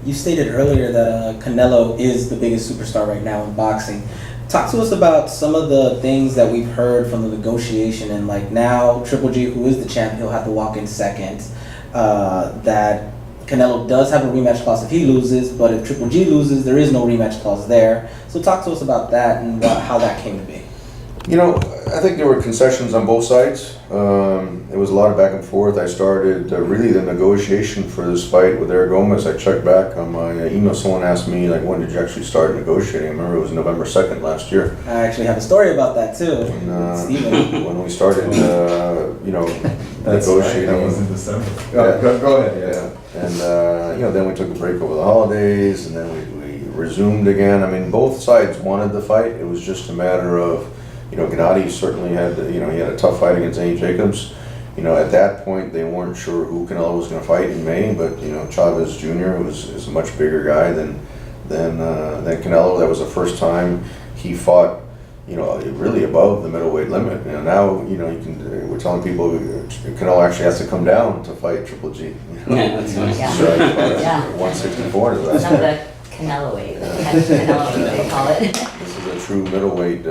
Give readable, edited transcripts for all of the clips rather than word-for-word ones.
you stated earlier that Canelo is the biggest superstar right now in boxing. Talk to us about some of the things that we've heard from the negotiation, and like now Triple G, who is the champ, he'll have to walk in second. That Canelo does have a rematch clause if he loses, but if Triple G loses, there is no rematch clause there. So talk to us about that and how that came to be. You know, I think there were concessions on both sides. It was a lot of back and forth. I started really the negotiation for this fight with Eric Gomez. I checked back on my email. Someone asked me, like, when did you actually start negotiating? I remember it was November 2nd last year. I actually have a story about that too. When we started, you know, negotiating. Right, that was in December. Yeah. Go ahead. Yeah. And, you know, then we took a break over the holidays, and then we resumed again. I mean, both sides wanted the fight. It was just a matter of, you know, Gennady certainly had, you know, he had a tough fight against Danny Jacobs. You know, at that point, they weren't sure who Canelo was going to fight in May, but, you know, Chavez Jr. is a much bigger guy than Canelo. That was the first time he fought, you know, really above the middleweight limit. You know, now, you know, we're telling people Canelo actually has to come down to fight Triple G. You know? Yeah, that's nice. Yeah. So he fought at Yeah. 164 is that. Not the Canelo weight, Canelo, they call it. This is a true middleweight,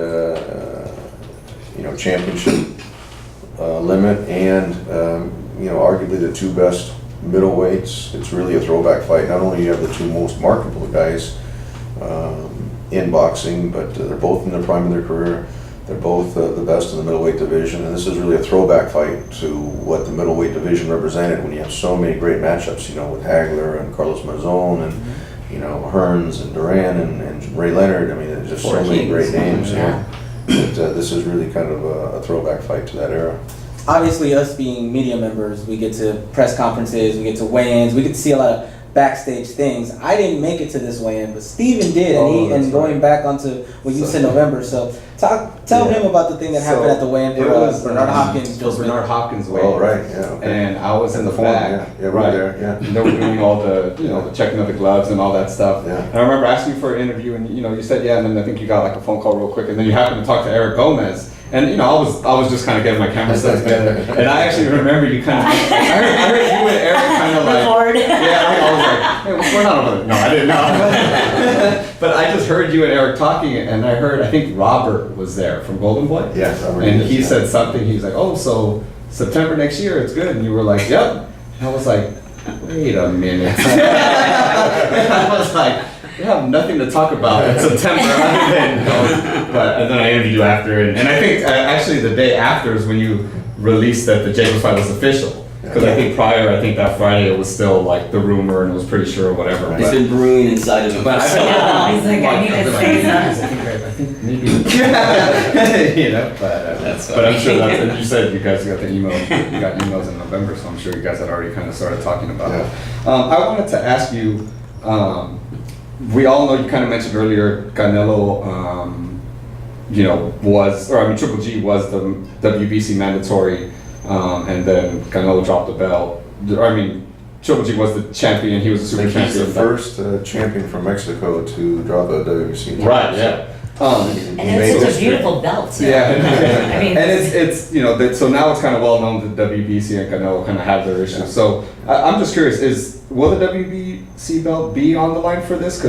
you know, championship limit, and you know, arguably the two best middleweights. It's really a throwback fight. Not only do you have the two most marketable guys in boxing, but they're both in the prime of their career. They're both the best in the middleweight division, and this is really a throwback fight to what the middleweight division represented when you have so many great matchups, you know, with Hagler and Carlos Marzon and you know, Hearns and Duran and Ray Leonard. I mean, there's just so many great names here. But this is really kind of a throwback fight to that era. Obviously, us being media members, we get to press conferences, we get to weigh-ins, we get to see a lot of backstage things. I didn't make it to this weigh-in, but Steven did, and going back onto what you said November. So tell him about the thing that happened at the weigh-in for Bernard Hopkins. For Bernard Hopkins weigh-in. Oh, right, yeah. Okay. And I was in the back. Yeah, right there, yeah. And they were doing all the, you know, the checking of the gloves and all that stuff. Yeah. And I remember asking you for an interview, and you know, you said yeah, and then I think you got like a phone call real quick, and then you happened to talk to Eric Gomez. And you know, I was just kind of getting my camera set together, and I actually remember you kind of. I heard you and Eric kind of like. Yeah, I was like, hey, we're not over there. No, I didn't know. But I just heard you and Eric talking, and I think Robert was there from Golden Boy. Yes, and he said something. He was like, "Oh, so September next year, it's good." And you were like, "Yep." And I was like, "Wait a minute." I was like. We have nothing to talk about in September other than, and then I interviewed you after, and I think actually the day after is when you released that the Jacobs fight was official. Because I think that Friday it was still like the rumor and it was pretty sure or whatever. It's been brewing inside of him. But I he's like, I need to say that. I think maybe, you know, but I'm sure that's, and you said you guys got the email, you got emails in November, so I'm sure you guys had already kind of started talking about it. I wanted to ask you, we all know, you kind of mentioned earlier, Canelo, you know, Triple G was the WBC mandatory, and then Canelo dropped the belt. Triple G was the champion, he was the super champion. He's the first champion from Mexico to drop a WBC. Right, yeah. And it's such a beautiful belt too. Yeah, I mean, and it's you know, so now it's kind of well known that WBC and Canelo kind of have their issues. Yeah. So I'm just curious, will the WBC belt be on the line for this?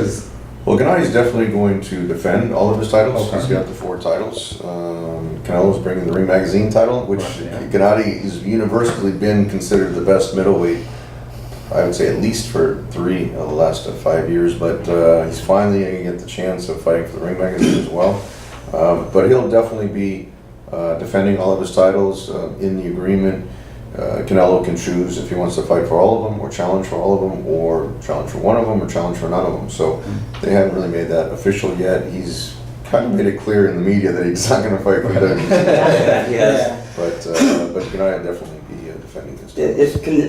Well, Gennady's definitely going to defend all of his titles. Okay. He's got the 4 titles. Canelo's bringing the Ring Magazine title, which Gennady has universally been considered the best middleweight. I would say at least for 3 of the last 5 years, but he's finally going to get the chance of fighting for the Ring Magazine as well. But he'll definitely be defending all of his titles in the agreement. Canelo can choose if he wants to fight for all of them, or challenge for all of them, or challenge for one of them, or challenge for none of them. So they haven't really made that official yet. He's kind of made it clear in the media that he's not going to fight for them. Yes. But Gennady will definitely be defending his titles.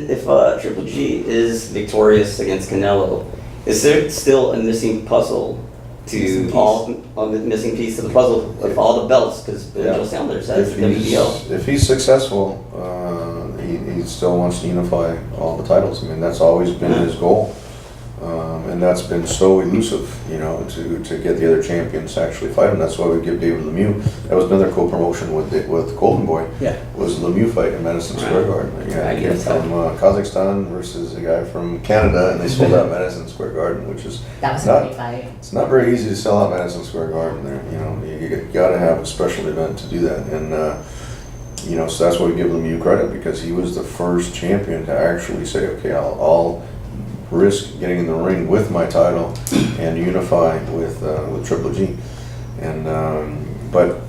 If Triple G is victorious against Canelo, is there still a missing puzzle to all the missing piece of the puzzle of all the belts? Because Joe Sanders has the WBO. If he's successful, he still wants to unify all the titles. I mean, that's always been his goal. And that's been so elusive, to get the other champions to actually fight him. That's why we give David Lemieux. That was another co-promotion with Golden Boy. Yeah. Was the Lemieux fight in Madison Square Garden. Yeah, he came from Kazakhstan versus a guy from Canada, and they sold out Madison Square Garden, which is That was a not, great fight. it's not very easy to sell out Madison Square Garden there. You got to have a special event to do that. And so that's why we give Lemieux credit, because he was the first champion to actually say, okay, I'll risk getting in the ring with my title and unify with Triple G. And but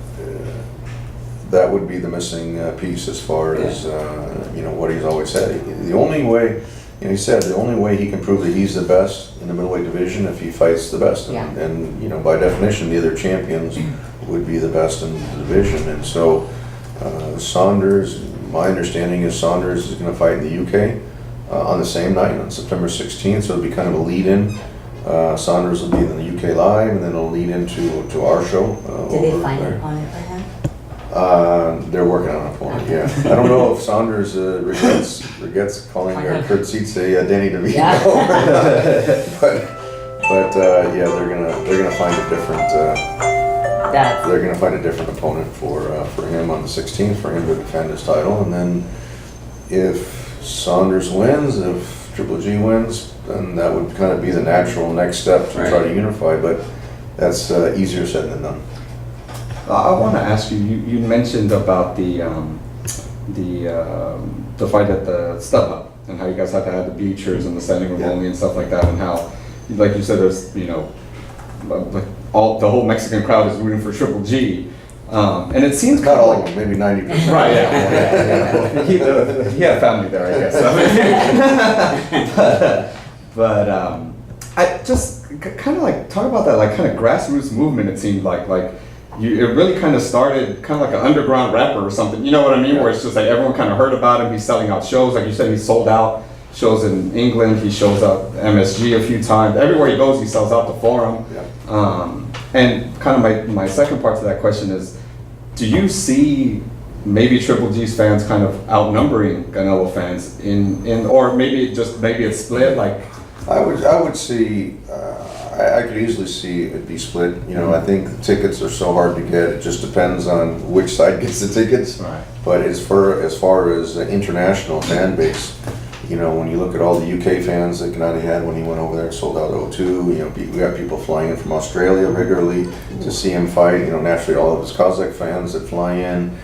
that would be the missing piece as far as what he's always said. The only way, he said, the only way he can prove that he's the best in the middleweight division if he fights the best. Yeah. And by definition, the other champions would be the best in the division. And so Saunders, my understanding is Saunders is going to fight in the UK on the same night, on September 16th, so it'll be kind of a lead-in. Saunders will be in the UK live, and then it'll lead into our show. Did they find an opponent for him? They're working on an opponent, yeah. I don't know if Saunders regrets calling Kurt Seitz Danny DeVito. Yeah. but yeah, they're gonna find a different. They're going to find a different opponent for him on the 16th, for him to defend his title. And then if Saunders wins, if Triple G wins, then that would kind of be the natural next step to try to unify. But that's easier said than done. I want to ask you. You mentioned about the fight at the StubHub and how you guys had to have the bleachers and the standing room only and stuff like that, and how, like you said, there's like the whole Mexican crowd is rooting for Triple G, and it seems Not kind all of of like, them, maybe 90%. right, yeah. He had family there, I guess. But I just kind of like talk about that, like kind of grassroots movement. It seemed like it really kind of started kind of like an underground rapper or something. You know what I mean? Where it's just like everyone kind of heard about him. He's selling out shows, like you said. He sold out shows in England. He shows up MSG a few times. Everywhere he goes, he sells out the Forum. Yeah. And kind of my second part to that question is, do you see maybe Triple G's fans kind of outnumbering Canelo fans or maybe it's split? Like, I would see. I could easily see it be split. I think the tickets are so hard to get. It just depends on which side gets the tickets. Right. But as far as the international fan base, when you look at all the UK fans that Gennady had when he went over there and sold out O2, we got people flying in from Australia regularly to see him fight. Naturally all of his Kazakh fans that fly in,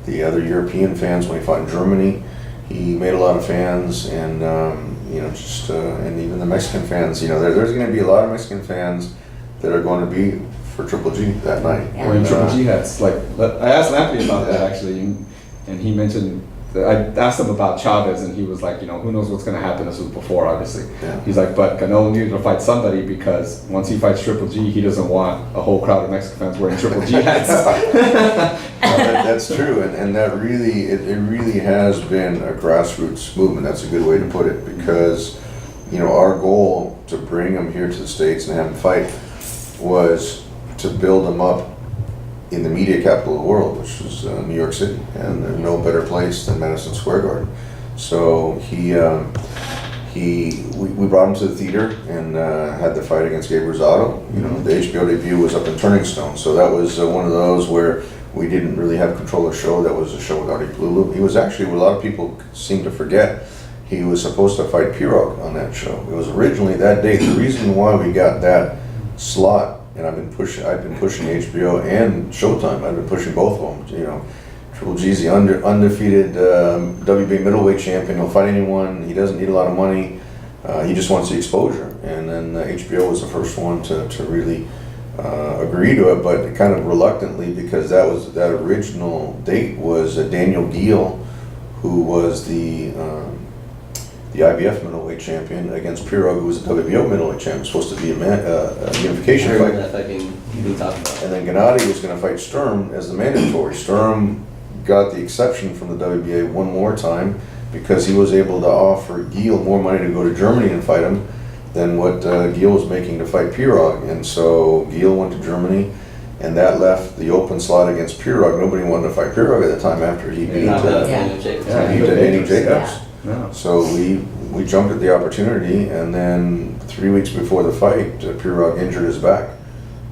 the other European fans when he fought in Germany, he made a lot of fans, and and even the Mexican fans. There's going to be a lot of Mexican fans that are going to be for Triple G that night. Yeah. or in Triple G hats. Like, I asked Lampley about that actually, and he mentioned. I asked him about Chavez, and he was like, who knows what's going to happen. This was before, obviously. Yeah. He's like, but Canelo needed to fight somebody because once he fights Triple G, he doesn't want a whole crowd of Mexican fans wearing Triple G hats. That's true, and that really, it really has been a grassroots movement. That's a good way to put it, because our goal to bring him here to the States and have him fight was to build him up in the media capital of the world, which is New York City, and there's no better place than Madison Square Garden. So we brought him to the theater and had the fight against Gabe Rosado. The HBO debut was up in Turning Stone, so that was one of those where we didn't really have control of the show. That was a show with Artie Palulu. He was actually, what a lot of people seem to forget, he was supposed to fight Pirog on that show. It was originally that day. The reason why we got that slot, and I've been pushing HBO and Showtime. I've been pushing both of them. Triple G's the undefeated WBA middleweight champion. He'll fight anyone. He doesn't need a lot of money. He just wants the exposure. And then HBO was the first one to really agree to it, but kind of reluctantly, because that original date was Daniel Geale, who was the IBF middleweight champion, against Pirog, who was the WBO middleweight champion. It was supposed to be a unification fight. that fight you've been talking about. And then Gennady was going to fight Sturm as the mandatory. Sturm got the exception from the WBA one more time because he was able to offer Geale more money to go to Germany and fight him than what Geale was making to fight Pirog. And so Geale went to Germany, and that left the open slot against Pirog. Nobody wanted to fight Pirog at the time after he beat Not Danny Jacobs. Jacobs. Yeah. So we we jumped at the opportunity, and then 3 weeks before the fight, Pirog injured his back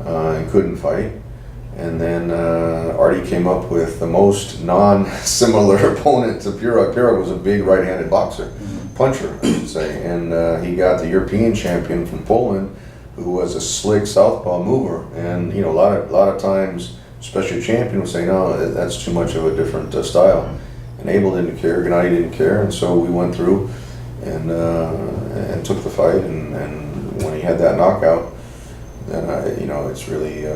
and couldn't fight. And then Artie came up with the most non-similar opponent to Pirog. Pirog was a big right-handed boxer, puncher, I should say. And he got the European champion from Poland, who was a slick southpaw mover. And a lot of times, especially a champion would say, no, that's too much of a different style. And Abel didn't care, Gennady didn't care, and so we went through and took the fight. And when he had that knockout, then it's really.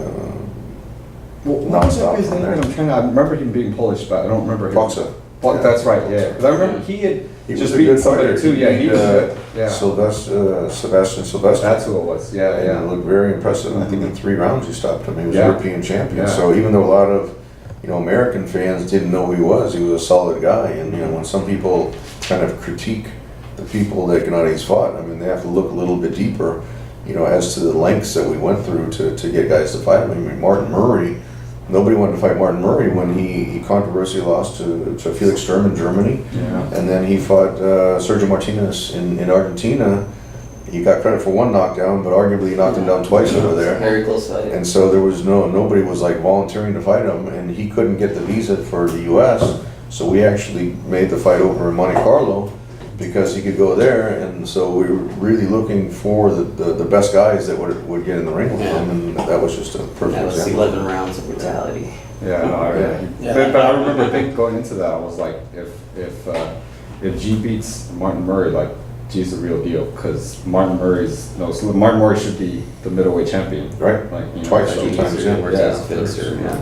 What was that guy's name? I remember him being Polish, but I don't remember him. Boxer. That's right, yeah. Because I remember he was just a beaten good somebody fighter. too. Yeah, he was good. Yeah. Sebastian Sylvester. That's who it was. Yeah, And yeah. it looked very impressive. I think in 3 rounds he stopped him. He was Yeah. European champion. Yeah. So even though a lot of American fans didn't know who he was a solid guy. And when some people kind of critique the people that Gennady's fought, I mean, they have to look a little bit deeper, as to the lengths that we went through to get guys to fight him. I mean, Martin Murray. Nobody wanted to fight Martin Murray when he controversially lost to Felix Sturm in Germany. Yeah. And then he fought Sergio Martinez in Argentina. He got credit for 1 knockdown, but arguably he knocked him down twice over there. Very close fight. And so there was nobody was like volunteering to fight him, and he couldn't get the visa for the U.S. So we actually made the fight over in Monte Carlo because he could go there, and so we were really looking for the best guys that would get in the ring with him, and that was just a perfect That was example. 11 rounds of brutality. Yeah, no, Yeah. But I remember going into that, I was like, if G beats Martin Murray, like G's the real deal, because Martin Murray should be the middleweight champion, Right. Like Twice, like, sometimes, he's- yeah. Works as a fixer, yeah.